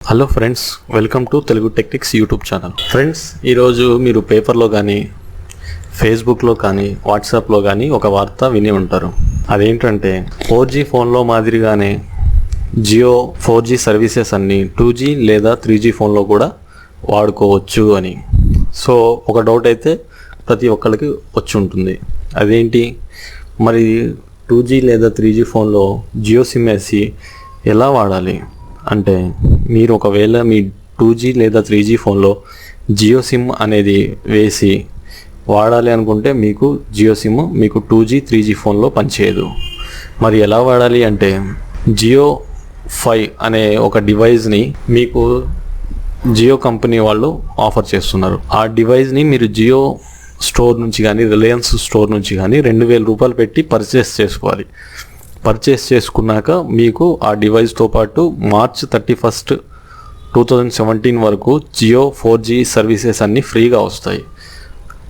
Hello friends, welcome to Telugu techniques YouTube channel. Friends, ఈరోజు మీరు పేపర్లో కానీ ఫేస్బుక్లో కానీ వాట్సాప్లో కానీ ఒక వార్త విని ఉంటారు. అదేంటంటే 4G ఫోన్లో మాదిరిగానే జియో 4G సర్వీసెస్ అన్నీ 2G లేదా 3G ఫోన్లో కూడా వాడుకోవచ్చు అని. సో ఒక డౌట్ అయితే ప్రతి ఒక్కరికి వచ్చి ఉంటుంది. అదేంటి మరి 2G లేదా 3G ఫోన్లో జియో సిమ్ వేసి ఎలా వాడాలి అంటే, మీరు ఒకవేళ మీ 2G లేదా 3G ఫోన్లో జియో సిమ్ అనేది వేసి వాడాలి అనుకుంటే మీకు జియో సిమ్ మీకు 2G 3G ఫోన్లో పనిచేయదు. మరి ఎలా వాడాలి అంటే, జియో 5 అనే ఒక డివైస్ని మీకు జియో కంపెనీ వాళ్ళు ఆఫర్ చేస్తున్నారు. ఆ డివైస్ని మీరు జియో స్టోర్ నుంచి కానీ రిలయన్స్ స్టోర్ నుంచి కానీ 2000 రూపాయలు పెట్టి పర్చేస్ చేసుకోవాలి. పర్చేస్ చేసుకున్నాక మీకు ఆ డివైస్తో పాటు March 31, 2017 వరకు జియో 4G సర్వీసెస్ అన్నీ ఫ్రీగా వస్తాయి.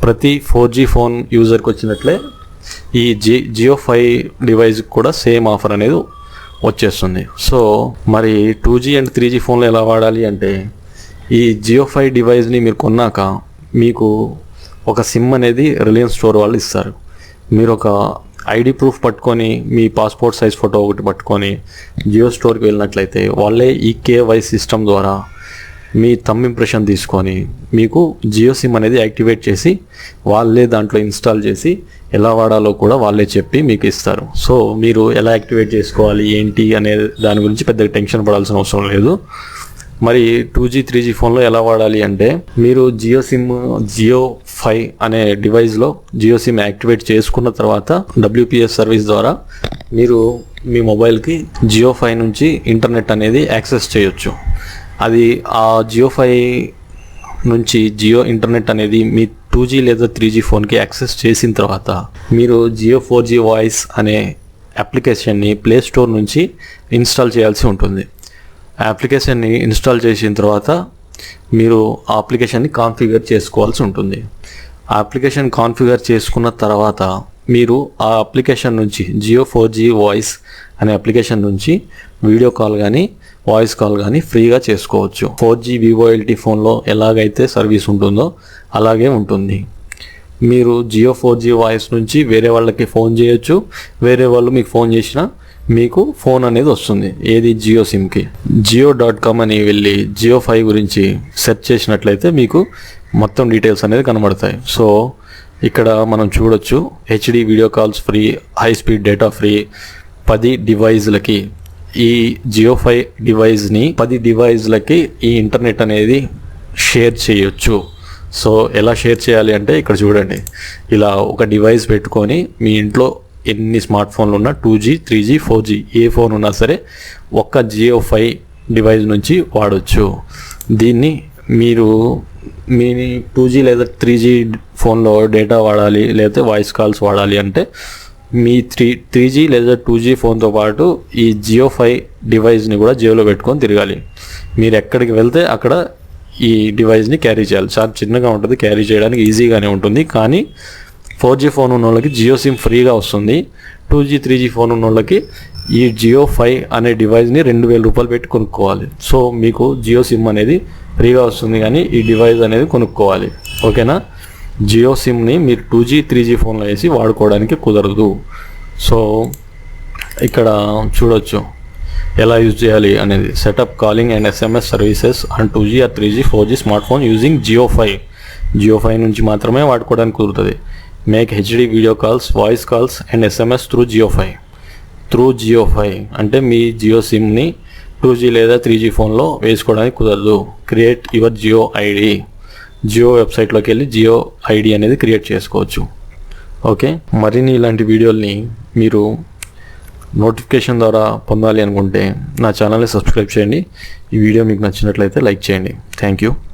ప్రతి 4G ఫోన్ యూజర్కి వచ్చినట్లే ఈ జియో 5 డివైస్కి కూడా సేమ్ ఆఫర్ అనేది వచ్చేస్తుంది. సో మరి 2G అండ్ 3G ఫోన్లో ఎలా వాడాలి అంటే, ఈ జియో 5 డివైస్ని మీరు కొన్నాక మీకు ఒక సిమ్ అనేది రిలయన్స్ స్టోర్ వాళ్ళు ఇస్తారు. మీరు ఒక ఐడి ప్రూఫ్ పట్టుకొని మీ పాస్పోర్ట్ సైజ్ ఫోటో ఒకటి పట్టుకొని జియో స్టోర్కి వెళ్ళినట్లయితే వాళ్ళే ఈ KYC సిస్టమ్ ద్వారా మీ థంబ్ ఇంప్రెషన్ తీసుకొని మీకు జియో సిమ్ అనేది యాక్టివేట్ చేసి వాళ్ళే దాంట్లో ఇన్స్టాల్ చేసి ఎలా వాడాలో కూడా వాళ్ళే చెప్పి మీకు ఇస్తారు. సో మీరు ఎలా యాక్టివేట్ చేసుకోవాలి ఏంటి అనే దాని గురించి పెద్దగా టెన్షన్ పడాల్సిన అవసరం లేదు. మరి 2G 3G ఫోన్లో ఎలా వాడాలి అంటే, మీరు జియో 5 అనే డివైస్లో జియో సిమ్ యాక్టివేట్ చేసుకున్న తర్వాత WPS సర్వీస్ ద్వారా మీరు మీ మొబైల్కి జియో 5 నుంచి ఇంటర్నెట్ అనేది యాక్సెస్ చేయొచ్చు. అది ఆ జియో 5 నుంచి జియో ఇంటర్నెట్ అనేది మీ 2G లేదా 3G ఫోన్కి యాక్సెస్ చేసిన తర్వాత మీరు జియో 4G వాయిస్ అనే అప్లికేషన్ని ప్లే స్టోర్ నుంచి ఇన్స్టాల్ చేయాల్సి ఉంటుంది. ఆ అప్లికేషన్ని ఇన్స్టాల్ చేసిన తర్వాత మీరు ఆ అప్లికేషన్ని కాన్ఫిగర్ చేసుకోవాల్సి ఉంటుంది. ఆ అప్లికేషన్ కాన్ఫిగర్ చేసుకున్న తర్వాత మీరు ఆ అప్లికేషన్ నుంచి జియో 4G వాయిస్ అనే అప్లికేషన్ నుంచి వీడియో కాల్ కానీ వాయిస్ కాల్ కానీ ఫ్రీగా చేసుకోవచ్చు. 4G VoLTE ఫోన్లో ఎలాగైతే సర్వీస్ ఉంటుందో అలాగే ఉంటుంది. మీరు జియో 4G వాయిస్ నుంచి వేరే వాళ్ళకి ఫోన్ చేయొచ్చు. వేరే వాళ్ళు మీకు ఫోన్ చేసినా మీకు ఫోన్ అనేది వస్తుంది. ఏది జియో సిమ్కి. Jio.com అని వెళ్ళి జియో 5 గురించి సెర్చ్ చేసినట్లయితే మీకు మొత్తం డీటెయిల్స్ అనేది కనబడతాయి. సో ఇక్కడ మనం చూడొచ్చు, HD video calls free, high speed data free 10 డివైజ్లకి. ఈ జియో 5 డివైస్ని 10 డివైజ్లకి ఈ ఇంటర్నెట్ అనేది షేర్ చేయొచ్చు. సో ఎలా షేర్ చేయాలి అంటే, ఇక్కడ చూడండి, ఇలా ఒక డివైస్ పెట్టుకొని మీ ఇంట్లో ఎన్ని స్మార్ట్ ఫోన్లు ఉన్నా 2G 3G 4G ఏ ఫోన్ ఉన్నా సరే ఒక్క జియో 5 డివైస్ నుంచి వాడచ్చు. దీన్ని మీరు మీ 2G లేదా 3G ఫోన్లో డేటా వాడాలి లేకపోతే వాయిస్ కాల్స్ వాడాలి అంటే మీ 3G లేదా 2G ఫోన్తో పాటు ఈ జియో 5 డివైస్ని కూడా జియోలో పెట్టుకొని తిరగాలి. మీరు ఎక్కడికి వెళ్తే అక్కడ ఈ డివైస్ని క్యారీ చేయాలి. చాలా చిన్నగా ఉంటుంది, క్యారీ చేయడానికి ఈజీగానే ఉంటుంది. కానీ 4G ఫోన్ ఉన్న వాళ్ళకి జియో సిమ్ ఫ్రీగా వస్తుంది. 2G 3G ఫోన్ ఉన్న వాళ్ళకి ఈ జియో 5 అనే డివైస్ని 2000 రూపాయలు పెట్టి కొనుక్కోవాలి. సో మీకు జియో సిమ్ అనేది ఫ్రీగా వస్తుంది, కానీ ఈ డివైస్ అనేది కొనుక్కోవాలి. ఓకేనా? జియో సిమ్ని మీరు 2G 3G ఫోన్లో వేసి వాడుకోవడానికి కుదరదు. సో ఇక్కడ చూడొచ్చు ఎలా యూజ్ చేయాలి అనేది. Setup calling and SMS services and 2G or 3G 4G smart phone using Jio 5. Jio 5 నుంచి మాత్రమే వాడుకోవడానికి కుదురుతుంది. Make HD video calls, voice calls and SMS through Jio 5. Through Jio 5 అంటే మీ జియో సిమ్ని 2G లేదా 3G ఫోన్లో వేసుకోవడానికి కుదరదు. Create your Jio ID. Jio వెబ్సైట్లోకి వెళ్ళి జియో ఐడి అనేది క్రియేట్ చేసుకోవచ్చు. ఓకే, మరిన్ని ఇలాంటి వీడియోల్ని మీరు నోటిఫికేషన్ ద్వారా పొందాలి అనుకుంటే నా ఛానల్ని సబ్స్క్రైబ్ చేయండి. ఈ వీడియో మీకు నచ్చినట్లయితే లైక్ చేయండి. Thank you.